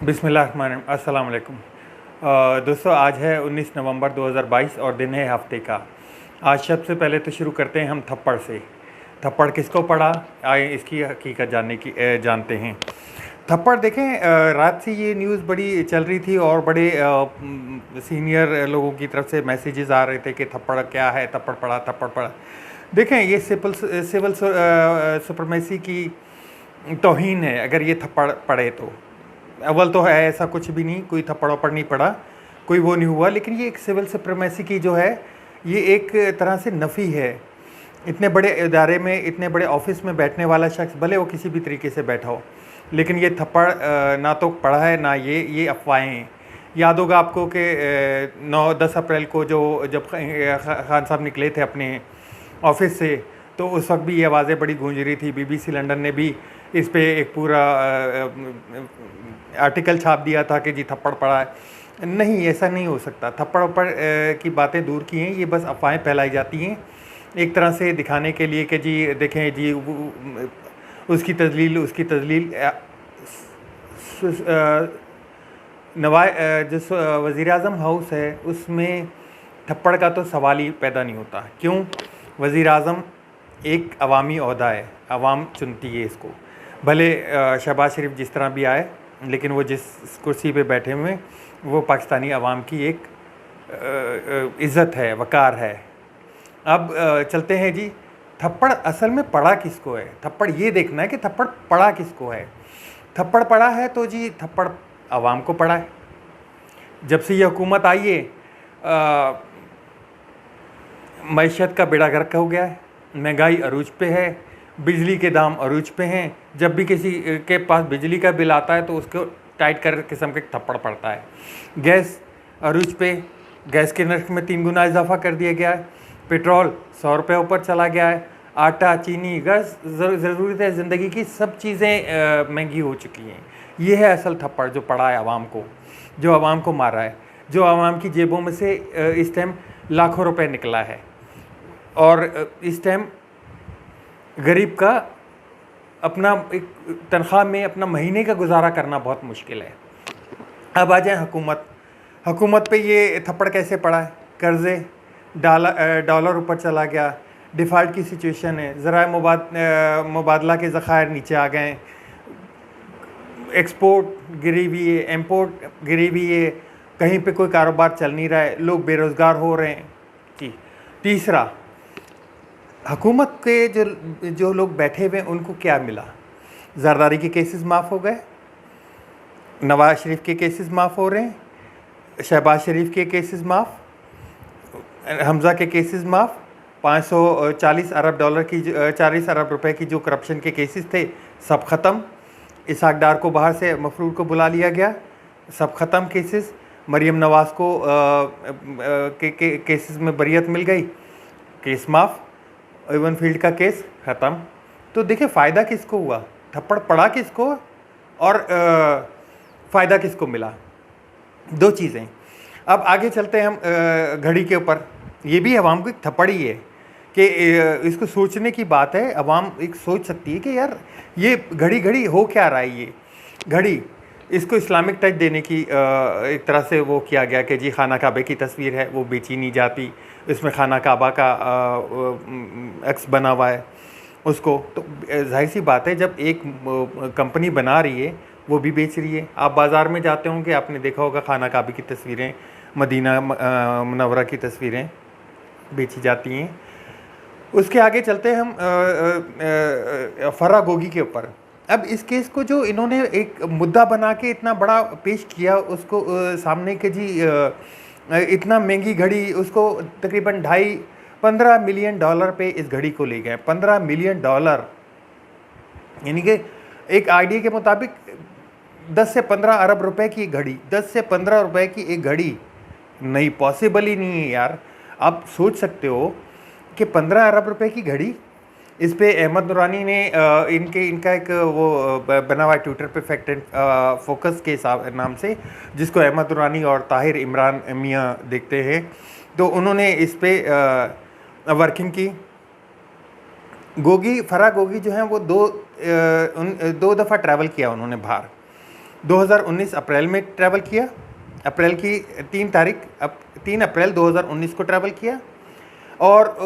अस्सलाम वालेकुम। दोस्तों, आज है 19 नवंबर 2022 और दिन है हफ्ते का। आज सबसे पहले तो शुरू करते हैं हम थप्पड़ से। थप्पड़ किसको पड़ा, आए इसकी हकीकत जानते हैं। थप्पड़ देखें, रात से ये न्यूज़ बड़ी चल रही थी और बड़े सीनियर लोगों की तरफ से मैसेजेस आ रहे थे कि थप्पड़ क्या है, थप्पड़ पड़ा। देखें, ये सिविल सुप्रीमेसी की तौहीन है अगर ये थप्पड़ पड़े तो। अव्वल तो है ऐसा कुछ भी नहीं, कोई थप्पड़ वप्पड़ नहीं पड़ा, कोई वो नहीं हुआ, लेकिन ये एक सिविल सुप्रीमेसी की जो है ये एक तरह से नफ़ी है। इतने बड़े इदारे में, इतने बड़े ऑफिस में बैठने वाला शख्स, भले वो किसी भी तरीके से बैठा हो, लेकिन ये थप्पड़ ना तो पड़ा है ना ये अफवाहें हैं। याद होगा आपको कि 9-10 अप्रैल को जब खान साहब निकले थे अपने ऑफिस से, तो उस वक्त भी ये आवाज़ें बड़ी गूंज रही थी। BBC लंदन ने भी इस पे एक पूरा आर्टिकल छाप दिया था कि जी थप्पड़ पड़ा है। नहीं, ऐसा नहीं हो सकता। थप्पड़ वप्पड़ की बातें दूर की हैं, ये बस अफवाहें फैलाई जाती हैं एक तरह से दिखाने के लिए कि जी देखें जी उसकी तजलील जो वज़ीर आज़म हाउस है उसमें थप्पड़ का तो सवाल ही पैदा नहीं होता। क्यों? वज़ीर आज़म एक अवामी ओहदा है, अवाम चुनती है इसको। भले शहबाज शरीफ जिस तरह भी आए, लेकिन वो जिस कुर्सी पे बैठे हुए वो पाकिस्तानी अवाम की एक इज़्ज़त है, वक़ार है। अब चलते हैं जी, थप्पड़ असल में पड़ा किसको है। थप्पड़ ये देखना है कि थप्पड़ पड़ा किसको है। थप्पड़ पड़ा है तो जी थप्पड़ अवाम को पड़ा है। जब से ये हुकूमत आई है मईशत का बेड़ा गर्क हो गया है, महंगाई अरूज पे है, बिजली के दाम अरूज पे हैं। जब भी किसी के पास बिजली का बिल आता है तो उसको टाइट कर किस्म के थप्पड़ पड़ता है। गैस अरूज पे, गैस के नर्ख में 3 गुना इजाफा कर दिया गया है। पेट्रोल 100 रुपये ऊपर चला गया है। आटा, चीनी, गैस, ज़रूरत है ज़िंदगी की सब चीज़ें महंगी हो चुकी हैं। ये है असल थप्पड़ जो पड़ा है आवाम को, जो आवाम को मारा है, जो आवाम की जेबों में से इस टाइम लाखों रुपए निकला है। और इस टाइम गरीब का अपना एक तनख्वाह में अपना महीने का गुजारा करना बहुत मुश्किल है। अब आ जाए हुकूमत पे ये थप्पड़ कैसे पड़ा है। कर्ज़े, डॉलर ऊपर चला गया, डिफ़ॉल्ट की सिचुएशन है, ज़राए मुबादला के ज़खायर नीचे आ गए, एक्सपोर्ट गिरी हुई है, इम्पोर्ट गिरी हुई है, कहीं पे कोई कारोबार चल नहीं रहा है, लोग बेरोज़गार हो रहे हैं। जी, तीसरा, हुकूमत के जो लोग बैठे हुए हैं उनको क्या मिला। जरदारी के केसेस माफ़ हो गए, नवाज शरीफ के केसेस माफ़ हो रहे हैं, शहबाज शरीफ के केसेस माफ़, हमज़ा के केसेस माफ़, 540 अरब डॉलर की 40 अरब रुपए की जो करप्शन के केसेस थे सब ख़त्म। इसहाक डार को बाहर से मफरूर को बुला लिया गया, सब ख़त्म केसेस। मरीम नवाज़ को केसेस में बरियत मिल गई, केस माफ़। इवन फील्ड का केस ख़त्म। तो देखिए फ़ायदा किसको हुआ, थप्पड़ पड़ा किसको और फ़ायदा किसको मिला। दो चीज़ें। अब आगे चलते हैं हम घड़ी के ऊपर। ये भी अवाम को एक थप्पड़ ही है कि इसको सोचने की बात है। अवाम एक सोच सकती है कि यार ये घड़ी हो क्या रहा है। ये घड़ी, इसको इस्लामिक टच देने की एक तरह से वो किया गया कि जी खाना काबे की तस्वीर है, वो बेची नहीं जाती, इसमें खाना काबा का अक्स बना हुआ है उसको। तो जाहिर सी बात है जब एक कंपनी बना रही है वो भी बेच रही है। आप बाज़ार में जाते होंगे, आपने देखा होगा खाना काबे की तस्वीरें, मदीना मुनव्वरा की तस्वीरें बेची जाती हैं। उसके आगे चलते हैं हम फराह गोगी के ऊपर। अब इस केस को जो इन्होंने एक मुद्दा बना के इतना बड़ा पेश किया उसको सामने के जी इतना महंगी घड़ी, उसको तकरीबन 15 मिलियन डॉलर पे इस घड़ी को ले गए। 15 मिलियन डॉलर, यानी कि एक आईडिया के मुताबिक 10 से 15 अरब रुपए की घड़ी, 10 से 15 रुपए की एक घड़ी नहीं, पॉसिबल ही नहीं है यार। आप सोच सकते हो कि 15 अरब रुपए की घड़ी। इस पे अहमद नूरानी ने इनका एक वो बना हुआ है ट्विटर पे, फैक्ट एंड फोकस के नाम से, जिसको अहमद नूरानी और ताहिर इमरान मियाँ देखते हैं। तो उन्होंने इस पे वर्किंग की। फराह गोगी जो हैं वो दो दफ़ा ट्रैवल किया उन्होंने बाहर। 2019 अप्रैल में ट्रैवल किया, अप्रैल की 3 अप्रैल 2019 को ट्रैवल किया, और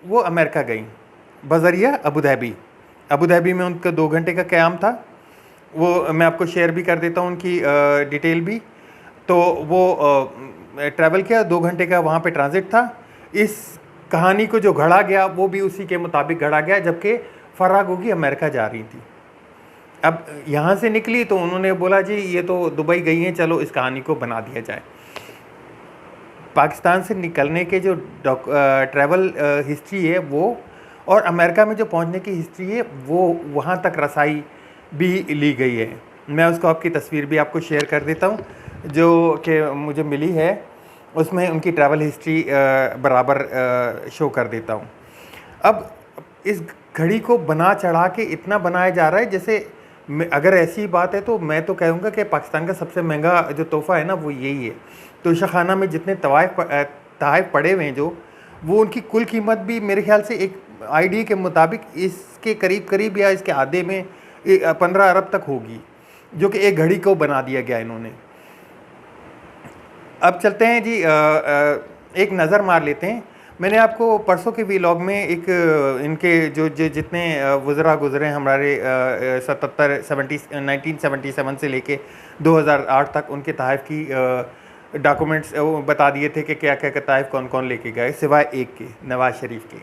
वो अमेरिका गई बज़रिया अबू धाबी। अबू धाबी में उनका 2 घंटे का क़याम था, वो मैं आपको शेयर भी कर देता हूँ उनकी डिटेल भी। तो वो ट्रैवल किया, 2 घंटे का वहाँ पे ट्रांजिट था। इस कहानी को जो घड़ा गया वो भी उसी के मुताबिक घड़ा गया, जबकि फ़राह गोगी अमेरिका जा रही थी। अब यहाँ से निकली तो उन्होंने बोला जी ये तो दुबई गई हैं, चलो इस कहानी को बना दिया जाए। पाकिस्तान से निकलने के जो ट्रैवल हिस्ट्री है वो, और अमेरिका में जो पहुंचने की हिस्ट्री है वो, वहां तक रसाई भी ली गई है। मैं उसको आपकी तस्वीर भी आपको शेयर कर देता हूं जो कि मुझे मिली है, उसमें उनकी ट्रैवल हिस्ट्री बराबर शो कर देता हूं। अब इस घड़ी को बना चढ़ा के इतना बनाया जा रहा है जैसे, अगर ऐसी बात है तो मैं तो कहूँगा कि पाकिस्तान का सबसे महंगा जो तोहफ़ा है ना वो यही है। तोशा खाना में जितने तहाइफ पड़े हुए हैं जो, वो उनकी कुल कीमत भी मेरे ख्याल से एक आईडी के मुताबिक इसके करीब करीब या इसके आधे में 15 अरब तक होगी, जो कि एक घड़ी को बना दिया गया इन्होंने। अब चलते हैं जी, एक नज़र मार लेते हैं। मैंने आपको परसों के वीलॉग में एक इनके जो जितने वज़रा गुज़रे हमारे 1977 से लेके 2008 तक उनके तहाइफ की डॉक्यूमेंट्स बता दिए थे कि क्या क्या तहाइफ कौन कौन लेके गए, सिवाय एक के, नवाज़ शरीफ के।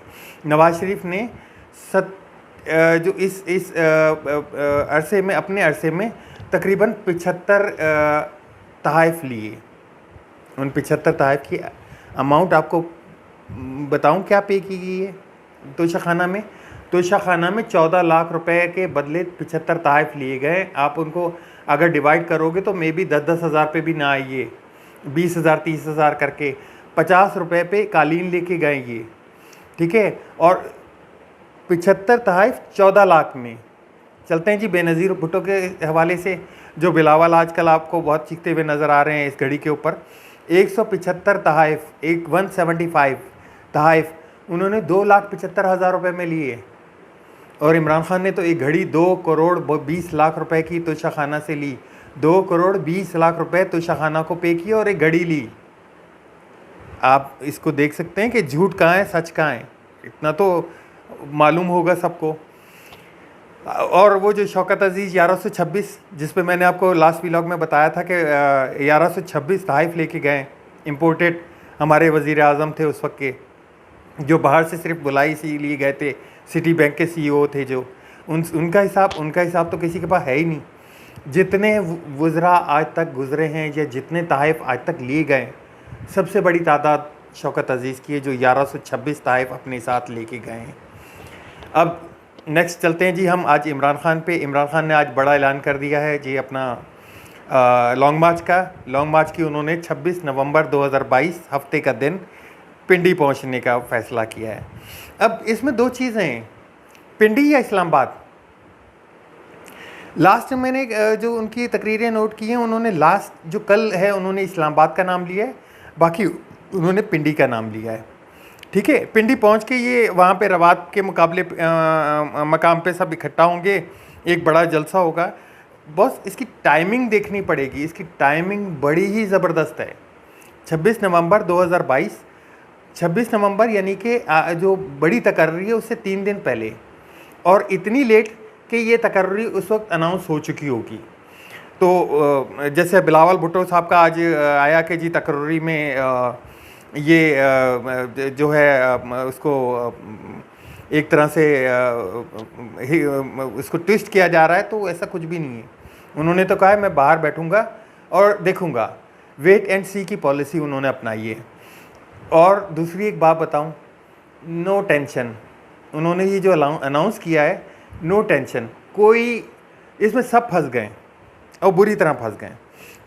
नवाज़ शरीफ ने जो इस अरसे में, अपने अरसे में तकरीबन 75 तहाइफ लिए। उन 75 तहाइफ की अमाउंट आपको बताऊं क्या पे की गई है तोशा खाना में। तोशा खाना में 14 लाख रुपए के बदले 75 तहाइफ लिए गए। आप उनको अगर डिवाइड करोगे तो मे बी 10-10 हज़ार पे भी ना आइए, 20,000 30,000 करके 50 रुपए पे कालीन लेके गए ये, ठीक है। और 75 तहाइफ 14 लाख में। चलते हैं जी बेनज़ीर भुट्टो के हवाले से, जो बिलावल आजकल आपको बहुत चीखते हुए नज़र आ रहे हैं इस घड़ी के ऊपर। 175 तहाइफ, 175 तहाइफ उन्होंने 2,75,000 रुपये में लिए। और इमरान खान ने तो एक घड़ी 2 करोड़ 20 लाख रुपए की तोशा खाना से ली। 2 करोड़ 20 लाख रुपए तोशा खाना को पे किए और एक घड़ी ली। आप इसको देख सकते हैं कि झूठ कहाँ है सच कहाँ है, इतना तो मालूम होगा सबको। और वो जो शौकत अजीज़ 1126, जिस पे मैंने आपको लास्ट व्लॉग में बताया था कि 1126 तहाइफ लेके गए, इम्पोर्टेड, हमारे वज़ीर आज़म थे उस वक्त के, जो बाहर से सिर्फ बुलाई से लिए गए थे, सिटी बैंक के CEO थे जो, उनका हिसाब तो किसी के पास है ही नहीं। जितने वज़रा आज तक गुज़रे हैं या जितने तहाइफ आज तक लिए गए, सबसे बड़ी तादाद शौकत अजीज़ की है जो 1126 तहाइफ अपने साथ लेके गए हैं। अब नेक्स्ट चलते हैं जी हम आज इमरान खान पे। इमरान खान ने आज बड़ा ऐलान कर दिया है जी अपना लॉन्ग मार्च का। लॉन्ग मार्च की उन्होंने 26 नवंबर 2022 हफ्ते का दिन पिंडी पहुंचने का फ़ैसला किया है। अब इसमें 2 चीज़ें हैं, पिंडी या इस्लामाबाद। लास्ट में मैंने जो उनकी तकरीरें नोट की हैं, उन्होंने लास्ट जो कल है उन्होंने इस्लामाबाद का नाम लिया है, बाकी उन्होंने पिंडी का नाम लिया है, ठीक है। पिंडी पहुंच के ये वहाँ पे रवात के मुकाबले मकाम पे सब इकट्ठा होंगे, एक बड़ा जलसा होगा। बस इसकी टाइमिंग देखनी पड़ेगी, इसकी टाइमिंग बड़ी ही ज़बरदस्त है। 26 नवंबर 2022, 26 नवंबर यानी कि जो बड़ी तकर्री है उससे 3 दिन पहले, और इतनी लेट कि ये तकर्री उस वक्त अनाउंस हो चुकी होगी। तो जैसे बिलावल भुट्टो साहब का आज आया कि जी तकर्री में ये जो है उसको एक तरह से इसको ट्विस्ट किया जा रहा है, तो ऐसा कुछ भी नहीं है। उन्होंने तो कहा है मैं बाहर बैठूंगा और देखूंगा, वेट एंड सी की पॉलिसी उन्होंने अपनाई है। और दूसरी एक बात बताऊं, नो टेंशन, उन्होंने ये जो अनाउंस किया है, नो टेंशन, कोई इसमें सब फंस गए और बुरी तरह फंस गए।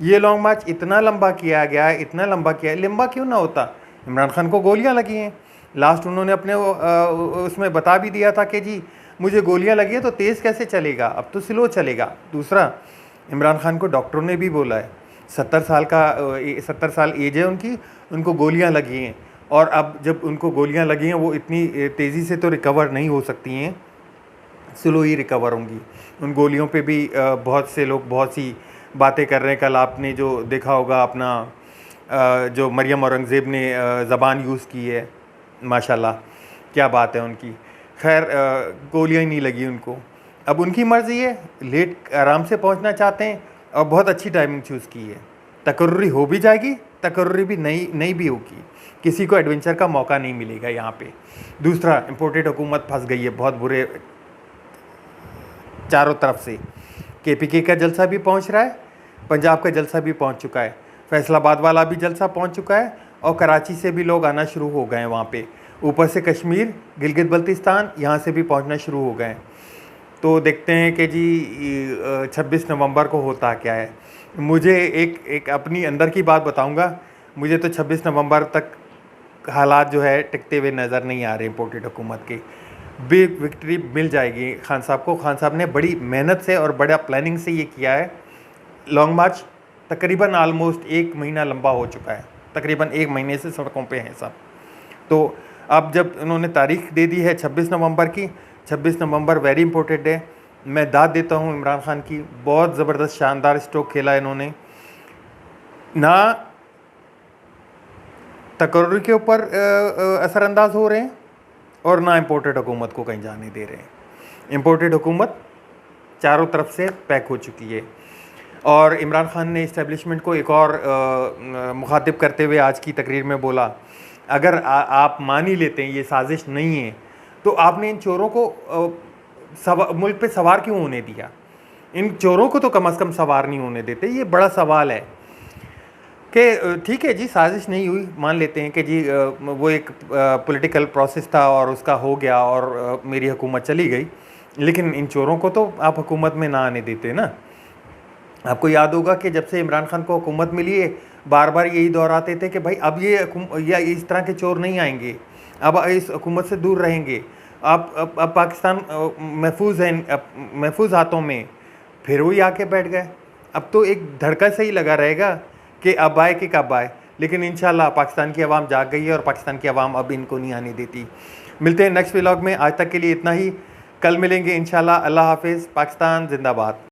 ये लॉन्ग मार्च इतना लंबा किया गया है, इतना लंबा किया है, लंबा क्यों ना होता। इमरान खान को गोलियां लगी हैं, लास्ट उन्होंने अपने उसमें बता भी दिया था कि जी मुझे गोलियां लगी हैं तो तेज़ कैसे चलेगा, अब तो स्लो चलेगा। दूसरा, इमरान खान को डॉक्टरों ने भी बोला है 70 साल एज है उनकी, उनको गोलियां लगी हैं, और अब जब उनको गोलियां लगी हैं वो इतनी तेज़ी से तो रिकवर नहीं हो सकती हैं, स्लो ही रिकवर होंगी। उन गोलियों पे भी बहुत से लोग बहुत सी बातें कर रहे हैं। कल आपने जो देखा होगा अपना जो मरियम औरंगज़ेब ने ज़बान यूज़ की है, माशाल्लाह क्या बात है उनकी। खैर गोलियाँ ही नहीं लगी उनको। अब उनकी मर्ज़ी है, लेट आराम से पहुंचना चाहते हैं और बहुत अच्छी टाइमिंग चूज़ की है। तकर्रुरी हो भी जाएगी, तकर्रुरी भी नहीं भी होगी, किसी को एडवेंचर का मौका नहीं मिलेगा यहाँ पे। दूसरा, इम्पोर्टेड हुकूमत फंस गई है बहुत बुरे चारों तरफ से। केपीके का जलसा भी पहुँच रहा है, पंजाब का जलसा भी पहुँच चुका है, फैसलाबाद वाला भी जलसा पहुँच चुका है और कराची से भी लोग आना शुरू हो गए हैं वहाँ पे। ऊपर से कश्मीर, गिलगित बल्तिस्तान यहाँ से भी पहुँचना शुरू हो गए हैं। तो देखते हैं कि जी 26 नवंबर को होता क्या है। मुझे एक अपनी अंदर की बात बताऊंगा, मुझे तो 26 नवंबर तक हालात जो है टिकते हुए नज़र नहीं आ रहे इम्पोर्टेड हुकूमत के। बिग विक्ट्री मिल जाएगी खान साहब को। खान साहब ने बड़ी मेहनत से और बड़ा प्लानिंग से ये किया है। लॉन्ग मार्च तकरीबन आलमोस्ट 1 महीना लंबा हो चुका है, तकरीबन 1 महीने से सड़कों पे हैं सब। तो अब जब इन्होंने तारीख दे दी है 26 नवंबर की, 26 नवंबर वेरी इंपॉर्टेंट है। मैं दाद देता हूँ इमरान खान की, बहुत ज़बरदस्त शानदार स्ट्रोक खेला इन्होंने। ना तकर्रुर के ऊपर असरअंदाज हो रहे हैं और ना इम्पोर्टेड हुकूमत को कहीं जाने दे रहे हैं। इम्पोर्टेड हुकूमत चारों तरफ से पैक हो चुकी है। और इमरान खान ने इस्टेब्लिशमेंट को एक और मुखातिब करते हुए आज की तकरीर में बोला, अगर आप मान ही लेते हैं ये साजिश नहीं है तो आपने इन चोरों को मुल्क पे सवार क्यों होने दिया? इन चोरों को तो कम से कम सवार नहीं होने देते। ये बड़ा सवाल है कि ठीक है जी, साजिश नहीं हुई, मान लेते हैं कि जी वो एक पॉलिटिकल प्रोसेस था और उसका हो गया और मेरी हुकूमत चली गई, लेकिन इन चोरों को तो आप हुकूमत में ना आने देते ना। आपको याद होगा कि जब से इमरान खान को हुकूमत मिली है, बार बार यही दोहराते थे कि भाई अब ये इस तरह के चोर नहीं आएंगे, अब इस हुकूमत से दूर रहेंगे, अब पाकिस्तान महफूज है, महफूज हाथों में। फिर वही आके बैठ गए। अब तो एक धड़का से ही लगा रहेगा कि अब आए कि कब आए, लेकिन इंशाल्लाह पाकिस्तान की आवाम जाग गई है और पाकिस्तान की आवाम अब इनको नहीं आने देती। मिलते हैं नेक्स्ट व्लॉग में, आज तक के लिए इतना ही। कल मिलेंगे इंशाल्लाह। अल्लाह हाफिज़। पाकिस्तान जिंदाबाद।